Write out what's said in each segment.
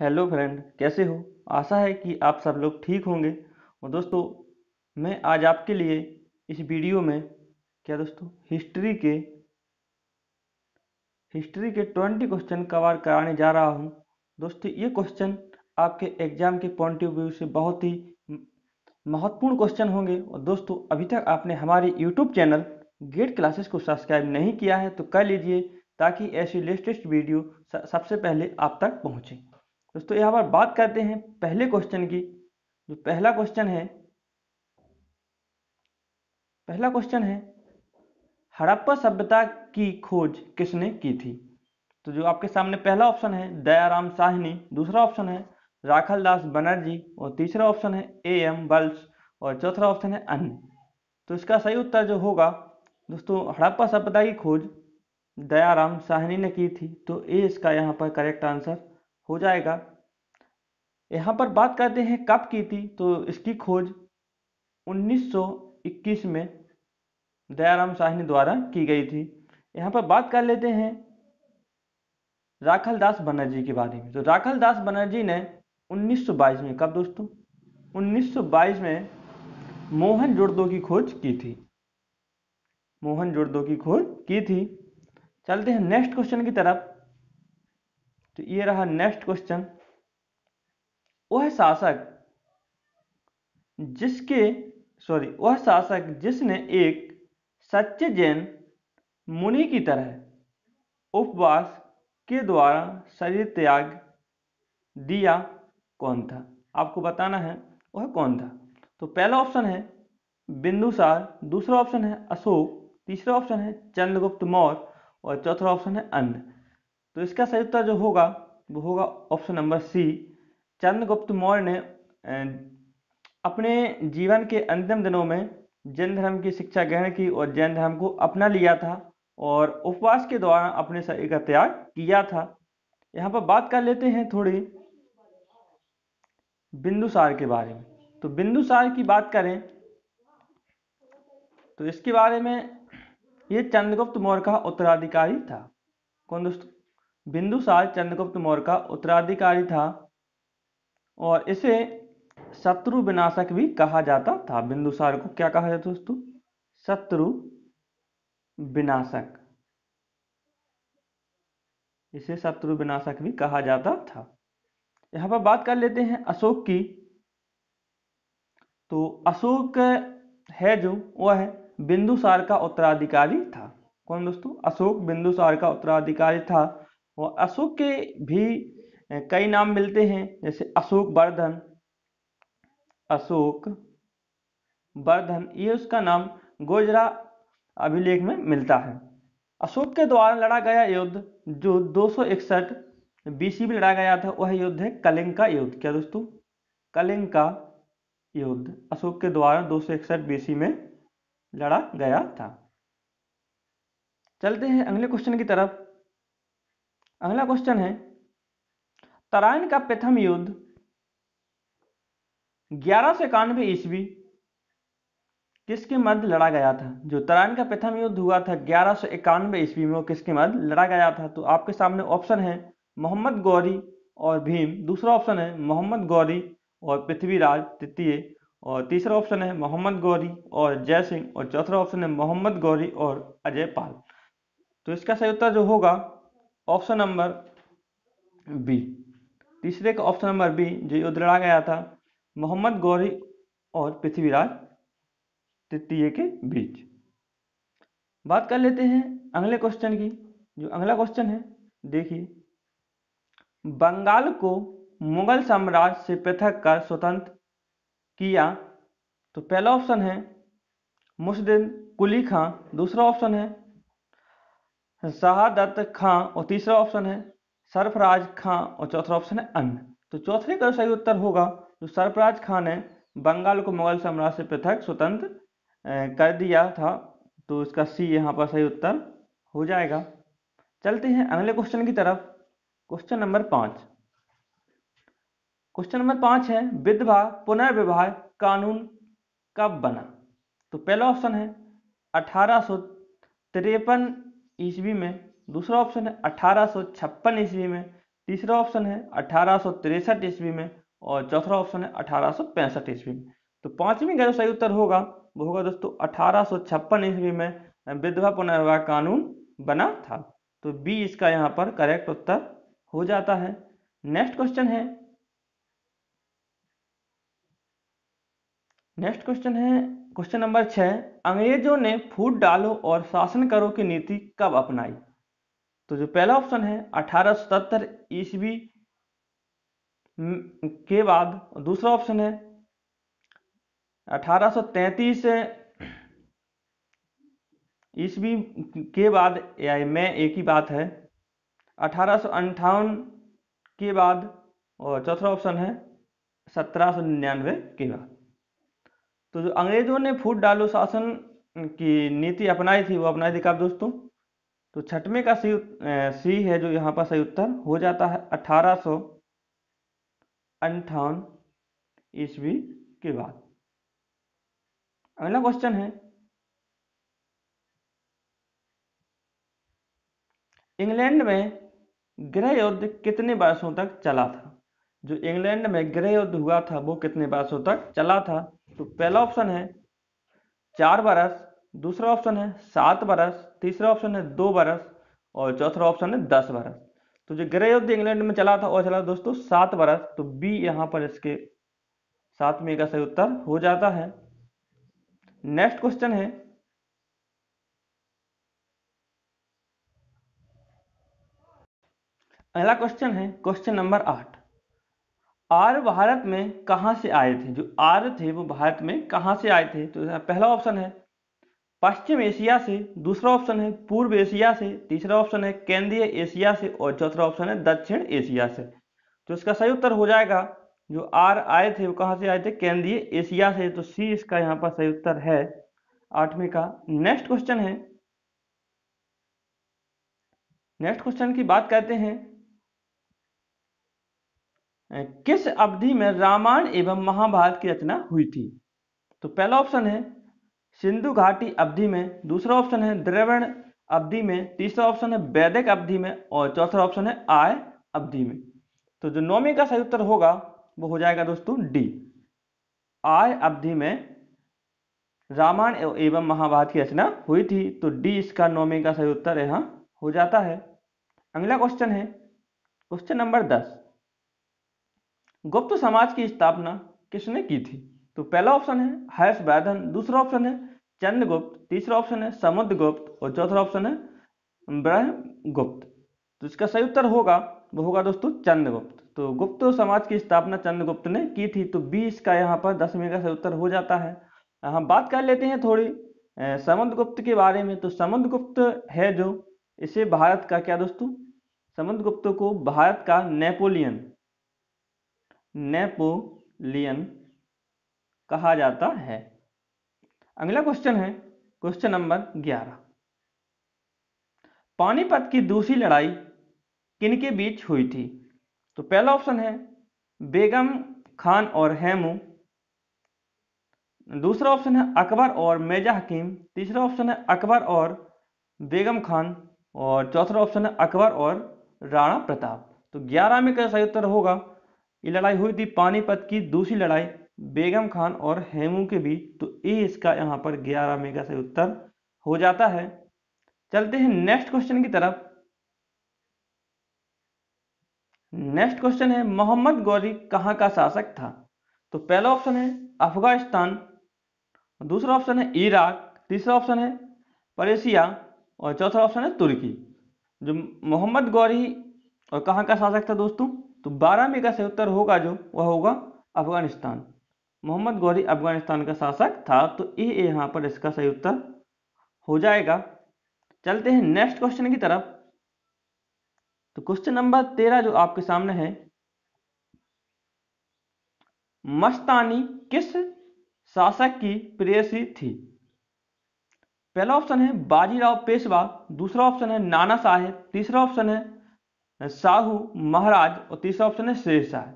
Hello friend, कैसे हो। आशा है कि आप सब लोग ठीक होंगे। और दोस्तों, मैं आज आपके लिए इस वीडियो में क्या दोस्तों हिस्ट्री के 20 क्वेश्चन कवर कराने जा रहा हूं। दोस्तों, ये क्वेश्चन आपके एग्जाम के पॉइंट ऑफ व्यू से बहुत ही महत्वपूर्ण क्वेश्चन होंगे। और दोस्तों, अभी तक आपने हमारे यूट्यूब चैनल गेट क्लासेस को सब्सक्राइब नहीं किया है तो कर लीजिए, ताकि ऐसी लेटेस्ट वीडियो सबसे पहले आप तक पहुंचे। दोस्तों, यहाँ पर बात करते हैं पहले क्वेश्चन की। जो पहला क्वेश्चन है हड़प्पा सभ्यता की खोज किसने की थी। तो जो आपके सामने पहला ऑप्शन है दयाराम साहनी, दूसरा ऑप्शन है राखलदास बनर्जी, और तीसरा ऑप्शन है एम बल्स, और चौथा ऑप्शन है अन्य। तो इसका सही उत्तर जो होगा दोस्तों, हड़प्पा सभ्यता की खोज दयाराम साहनी ने की थी। तो ए इसका यहाँ पर करेक्ट आंसर हो जाएगा। यहाँ पर बात करते हैं कब की थी। तो इसकी खोज 1921 में दयाराम साहनी द्वारा की गई थी। यहाँ पर बात कर लेते हैं राखलदास बनर्जी के बारे में। तो राखलदास बनर्जी ने 1922 में, कब दोस्तों, 1922 में मोहनजोदड़ो की खोज की थी। मोहनजोदड़ो की खोज की थी। चलते हैं नेक्स्ट क्वेश्चन की तरफ। तो ये रहा नेक्स्ट क्वेश्चन। वह शासक जिसके वह शासक जिसने एक सच्चे जैन मुनि की तरह उपवास के द्वारा शरीर त्याग दिया, कौन था। आपको बताना है वह कौन था। तो पहला ऑप्शन है बिंदुसार, दूसरा ऑप्शन है अशोक, तीसरा ऑप्शन है चंद्रगुप्त मौर्य, और चौथा ऑप्शन है अन्य। तो इसका सही उत्तर जो होगा वो होगा option number C. Chandragupta Maurya ने अपने जीवन के अंतिम दिनों में जैन धर्म की शिक्षा ग्रहण की और जैन धर्म को अपना लिया था, और उपवास के दौरान अपने शरीर का त्याग किया था। यहाँ पर बात कर लेते हैं थोड़ी बिंदुसार के बारे में। तो बिंदुसार की बात करें तो इसके बारे में, ये चंद्रगुप्त मौर्य का उत्तराधिकारी था। कौन दोस्तों, बिंदुसार चंद्रगुप्त मौर्य का उत्तराधिकारी था, और इसे शत्रु विनाशक भी कहा जाता था। बिंदुसार को क्या कहा जाता दोस्तों, शत्रु विनाशक। इसे शत्रु विनाशक भी कहा जाता था। यहाँ पर बात कर लेते हैं अशोक की। तो अशोक है जो वह है बिंदुसार का उत्तराधिकारी था। कौन दोस्तों, अशोक बिंदुसार का उत्तराधिकारी था। और अशोक के भी कई नाम मिलते हैं, जैसे अशोक वर्धन, ये उसका नाम गोजरा अभिलेख में मिलता है। अशोक के द्वारा लड़ा गया युद्ध जो 261 बीसी में लड़ा गया था, वह युद्ध है कलिंग का युद्ध। क्या दोस्तों, कलिंग का युद्ध अशोक के द्वारा 261 बीसी में लड़ा गया था। चलते हैं अगले क्वेश्चन की तरफ। अगला क्वेश्चन है तराइन का प्रथम युद्ध 1191 ईस्वी किसके मध्य लड़ा गया था। जो तराइन का प्रथम युद्ध हुआ था 1191 ईस्वी में, वो किसके मध्य लड़ा गया था। तो आपके सामने ऑप्शन है मोहम्मद गौरी और भीम, दूसरा ऑप्शन है मोहम्मद गौरी और पृथ्वीराज तृतीय, और तीसरा ऑप्शन है मोहम्मद गौरी और जय सिंह, और चौथा ऑप्शन है मोहम्मद गौरी और अजय पाल। तो इसका सही उत्तर जो होगा ऑप्शन नंबर बी, तीसरे का ऑप्शन नंबर बी, जो युद्ध लड़ा गया था मोहम्मद गौरी और पृथ्वीराज तृतीय के बीच। बात कर लेते हैं अगले क्वेश्चन की। जो अगला क्वेश्चन है, देखिए, बंगाल को मुगल साम्राज्य से पृथक कर स्वतंत्र किया। तो पहला ऑप्शन है मुस्लिम कुली खां, दूसरा ऑप्शन है शहादत खां, और तीसरा ऑप्शन है सरफराज खां, और चौथा ऑप्शन है अन्य। तो चौथे का सही उत्तर होगा जो सरफराज खां ने बंगाल को मुगल साम्राज्य से पृथक स्वतंत्र कर दिया था। तो इसका सी यहाँ पर सही उत्तर हो जाएगा। चलते हैं अगले क्वेश्चन की तरफ। Question number 5। क्वेश्चन नंबर 5 है विधवा पुनर्विवाह कानून कब बना। तो पहला ऑप्शन है 1853 ईस्वी में, दूसरा ऑप्शन है 1856 ईस्वी में, तीसरा ऑप्शन है 1863 ईस्वी में और चौथा ऑप्शन है 1865 ईस्वी में। तो पांचवी का जो सही उत्तर होगा वो होगा दोस्तों 1856 ईस्वी में विधवा पुनर्विवाह कानून बना था। तो बी इसका यहाँ पर करेक्ट उत्तर हो जाता है। नेक्स्ट क्वेश्चन है क्वेश्चन नंबर 6। अंग्रेजों ने फूट डालो और शासन करो की नीति कब अपनाई? तो जो पहला ऑप्शन है 1877 ईस्वी के बाद, दूसरा ऑप्शन है 1833 ईस्वी के बाद या में एक ही बात है, 1858 के बाद, और चौथा ऑप्शन है 1799 के बाद। तो जो अंग्रेजों ने फूट डालो शासन की नीति अपनाई थी वो अपनाई थी कब दोस्तों? तो छठवें का सी है जो यहाँ पर सही उत्तर हो जाता है 1858 ईस्वी के बाद। अगला क्वेश्चन है, इंग्लैंड में गृह युद्ध कितने वर्षों तक चला था? जो इंग्लैंड में गृह युद्ध हुआ था वो कितने वर्षों तक चला था? तो पहला ऑप्शन है 4 बरस, दूसरा ऑप्शन है 7 बरस, तीसरा ऑप्शन है 2 बरस और चौथा ऑप्शन है 10 बरस। तो जो गृह युद्ध इंग्लैंड में चला था और चला दोस्तों 7 बरस। तो बी यहाँ पर इसके 7वें का सही उत्तर हो जाता है। नेक्स्ट क्वेश्चन है, अगला क्वेश्चन है क्वेश्चन नंबर 8। आर्य भारत में कहां से आए थे? जो आर्य थे वो भारत में कहां से आए थे? तो पहला ऑप्शन है पश्चिम एशिया से, दूसरा ऑप्शन है पूर्व एशिया से, तीसरा ऑप्शन है केंद्रीय एशिया से और चौथा ऑप्शन है दक्षिण एशिया से। तो इसका सही उत्तर हो जाएगा, जो आर्य आए थे वो कहां से आए थे? केंद्रीय एशिया से। तो सी इसका यहाँ पर सही उत्तर है 8वें का। नेक्स्ट क्वेश्चन की बात करते हैं, किस अवधि में रामायण एवं महाभारत की रचना हुई थी? तो पहला ऑप्शन है सिंधु घाटी अवधि में, दूसरा ऑप्शन है द्रविड़ अवधि में, तीसरा ऑप्शन है वैदिक अवधि में और चौथा ऑप्शन है आर्य अवधि में। तो जो 9वें का सही उत्तर होगा वो हो जाएगा दोस्तों डी, आर्य अवधि में रामायण एवं महाभारत की रचना हुई थी। तो डी इसका 9वें का सही उत्तर यहाँ हो जाता है। अगला क्वेश्चन है क्वेश्चन नंबर 10। गुप्त समाज की स्थापना किसने की थी? तो पहला ऑप्शन है हर्षवर्धन, दूसरा ऑप्शन है चंद्रगुप्त, तीसरा ऑप्शन है समुद्रगुप्त और चौथा ऑप्शन है ब्रह्मगुप्त। तो इसका सही उत्तर होगा वो होगा दोस्तों चंद्रगुप्त। तो गुप्त समाज की स्थापना चंद्रगुप्त ने की थी। तो 20 का यहाँ पर 10वें का सही उत्तर हो जाता है। हम बात कर लेते हैं थोड़ी समुद्रगुप्त के बारे में। तो समुद्रगुप्त है जो, इसे भारत का क्या दोस्तों, समुद्रगुप्त को भारत का नेपोलियन कहा जाता है। अगला क्वेश्चन है क्वेश्चन नंबर 11। पानीपत की दूसरी लड़ाई किनके बीच हुई थी? तो पहला ऑप्शन है बेगम खान और हेमू, दूसरा ऑप्शन है अकबर और मिर्जा हकीम, तीसरा ऑप्शन है अकबर और बेगम खान और चौथा ऑप्शन है अकबर और राणा प्रताप। तो 11 में का सही उत्तर होगा, ये लड़ाई हुई थी पानीपत की दूसरी लड़ाई बेगम खान और हेमू के बीच। तो ए इसका यहाँ पर 11 में का सही उत्तर हो जाता है। चलते हैं नेक्स्ट क्वेश्चन की तरफ। नेक्स्ट क्वेश्चन है मोहम्मद गौरी कहाँ का शासक था? तो पहला ऑप्शन है अफगानिस्तान, दूसरा ऑप्शन है इराक, तीसरा ऑप्शन है पर्सिया और चौथा ऑप्शन है तुर्की। जो मोहम्मद गौरी और कहाँ का शासक था दोस्तों? तो 12वें का सही उत्तर होगा जो वह होगा अफगानिस्तान। मोहम्मद गौरी अफगानिस्तान का शासक था। तो ये यहाँ पर इसका सही उत्तर हो जाएगा। चलते हैं नेक्स्ट क्वेश्चन की तरफ। तो क्वेश्चन नंबर 13 जो आपके सामने है, मस्तानी किस शासक की प्रेयसी थी? पहला ऑप्शन है बाजीराव पेशवा, दूसरा ऑप्शन है नाना साहेब, तीसरा ऑप्शन है शाहू महाराज और तीसरा ऑप्शन है शेरशाह।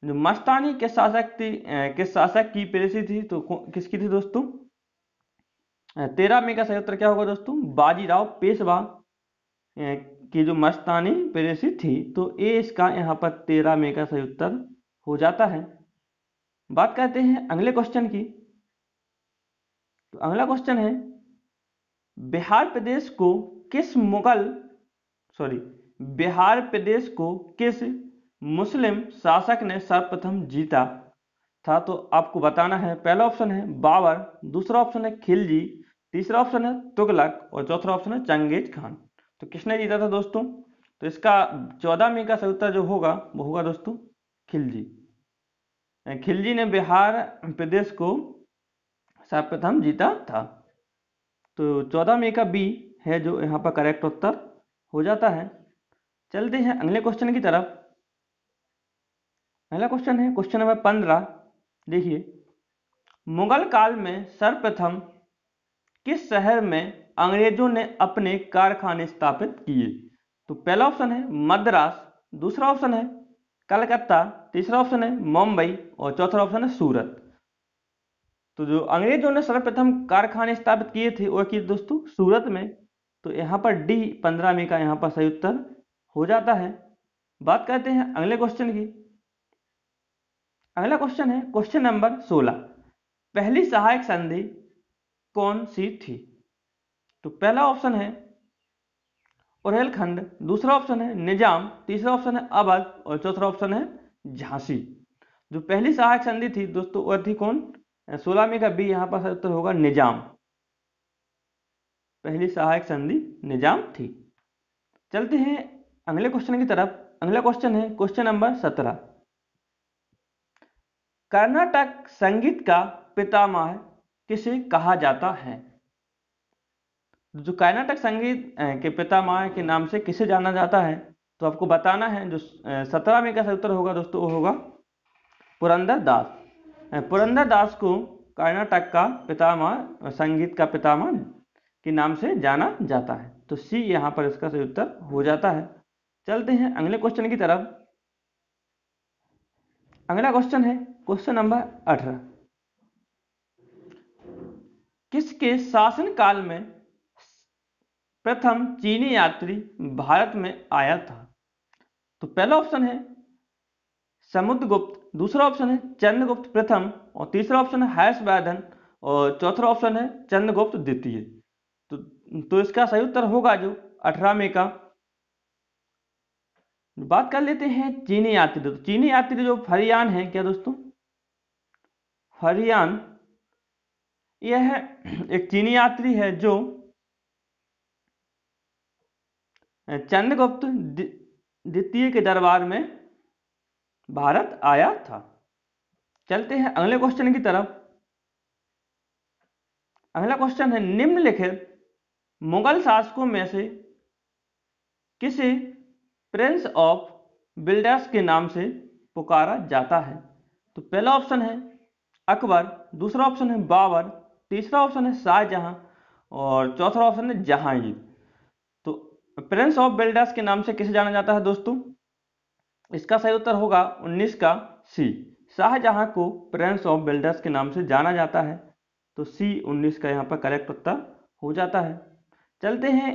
जो मस्तानी किस शासक की प्रेयसी थी? तो किसकी थी दोस्तों? 13 में का सही उत्तर क्या होगा दोस्तों? बाजीराव पेशवा की जो मस्तानी पेरेसी थी, तो ये इसका यहाँ पर 13 में का सही उत्तर हो जाता है। बात करते हैं अगले क्वेश्चन की। तो अगला क्वेश्चन है, बिहार प्रदेश को किस बिहार प्रदेश को किस मुस्लिम शासक ने सर्वप्रथम जीता था? तो आपको बताना है। पहला ऑप्शन है बाबर, दूसरा ऑप्शन है खिलजी, तीसरा ऑप्शन है तुगलक और चौथा ऑप्शन है चंगेज खान। तो किसने जीता था दोस्तों? तो इसका 14 में का सही उत्तर जो होगा वो होगा दोस्तों खिलजी। खिलजी ने बिहार प्रदेश को सर्वप्रथम जीता था। तो 14 में का बी है जो यहाँ पर करेक्ट उत्तर हो जाता है। चलते हैं अगले क्वेश्चन की तरफ। अगला क्वेश्चन है क्वेश्चन नंबर 15। देखिए, मुगल काल में सर्वप्रथम किस शहर में अंग्रेजों ने अपने कारखाने स्थापित किए? तो पहला ऑप्शन है मद्रास, दूसरा ऑप्शन है कलकत्ता, तीसरा ऑप्शन है मुंबई और चौथा ऑप्शन है सूरत। तो जो अंग्रेजों ने सर्वप्रथम कारखाने स्थापित किए थे वो किए दोस्तों सूरत में। तो यहाँ पर डी 15 में का यहाँ पर सही उत्तर हो जाता है। बात करते हैं अगले क्वेश्चन की। अगला क्वेश्चन है क्वेश्चन नंबर 16। पहली सहायक संधि कौन सी थी? तो पहला ऑप्शन है बुंदेलखंड, दूसरा ऑप्शन है निजाम, तीसरा ऑप्शन है अवध और चौथा ऑप्शन है झांसी। जो पहली सहायक संधि थी दोस्तों वह थी कौन? 16 में का बी यहाँ पर उत्तर होगा निजाम। पहली सहायक संधि निजाम थी। चलते हैं अगले क्वेश्चन की तरफ। अगला क्वेश्चन है क्वेश्चन नंबर 17। कर्नाटक संगीत का पितामह किसे कहा जाता है? जो कर्नाटक संगीत के पितामह के नाम से किसे जाना जाता है? तो आपको बताना है। जो 17 में का उत्तर होगा दोस्तों वो होगा पुरंदर दास। पुरंदर दास को कर्नाटक का पितामह, संगीत का पितामह के नाम से जाना जाता है। तो सी यहाँ पर इसका सही उत्तर हो जाता है। चलते हैं अगले क्वेश्चन की तरफ। अगला क्वेश्चन है क्वेश्चन नंबर 18। किसके शासन काल में प्रथम चीनी यात्री भारत में आया था? तो पहला ऑप्शन है समुद्रगुप्त, दूसरा ऑप्शन है चंद्रगुप्त प्रथम और तीसरा ऑप्शन है हर्षवर्धन और चौथा ऑप्शन है चंद्रगुप्त द्वितीय। तो इसका सही उत्तर होगा जो 18 में का। बात कर लेते हैं चीनी यात्री। तो चीनी यात्री जो फरियान है क्या दोस्तों? फरियान यह एक चीनी यात्री है जो चंद्रगुप्त द्वितीय के दरबार में भारत आया था। चलते हैं अगले क्वेश्चन की तरफ। अगला क्वेश्चन है निम्नलिखित मुगल शासकों में से किसे प्रिंस ऑफ बिल्डर्स के नाम से पुकारा जाता है? तो पहला ऑप्शन है अकबर, दूसरा ऑप्शन है बाबर, तीसरा ऑप्शन है शाहजहां और चौथा ऑप्शन है जहांगीर। तो प्रिंस ऑफ बिल्डर्स के नाम से किसे जाना जाता है दोस्तों? इसका सही उत्तर होगा 19 का सी। शाहजहां को प्रिंस ऑफ बिल्डर्स के नाम से जाना जाता है। तो सी 19 का यहाँ पर करेक्ट उत्तर हो जाता है। चलते हैं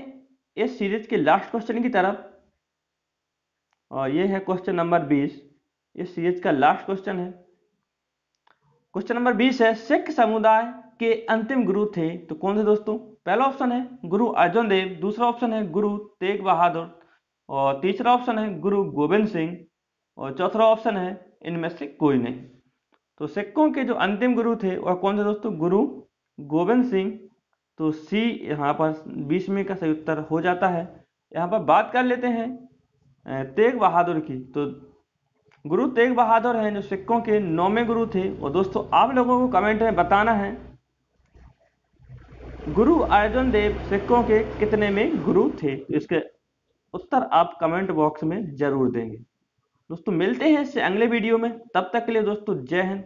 इस सीरीज के लास्ट क्वेश्चन की तरफ और ये है क्वेश्चन नंबर 20। इस सीरीज का लास्ट क्वेश्चन है। क्वेश्चन नंबर 20 है सिख समुदाय के अंतिम गुरु थे तो कौन थे दोस्तों? पहला ऑप्शन है गुरु अर्जुन देव, दूसरा ऑप्शन है गुरु तेग बहादुर और तीसरा ऑप्शन है गुरु गोविंद सिंह और चौथा ऑप्शन है इनमें से कोई नहीं। तो सिखों के जो अंतिम गुरु थे वह कौन थे दोस्तों? गुरु गोविंद सिंह। तो सी यहाँ पर 20 में का सही उत्तर हो जाता है। यहाँ पर बात कर लेते हैं तेग बहादुर की। तो गुरु तेग बहादुर हैं जो सिखों के 9वें गुरु थे। और दोस्तों आप लोगों को कमेंट में बताना है गुरु अर्जुन देव सिखों के कितने में गुरु थे। तो इसके उत्तर आप कमेंट बॉक्स में जरूर देंगे। दोस्तों मिलते हैं इससे अगले वीडियो में। तब तक के लिए दोस्तों जय हिंद,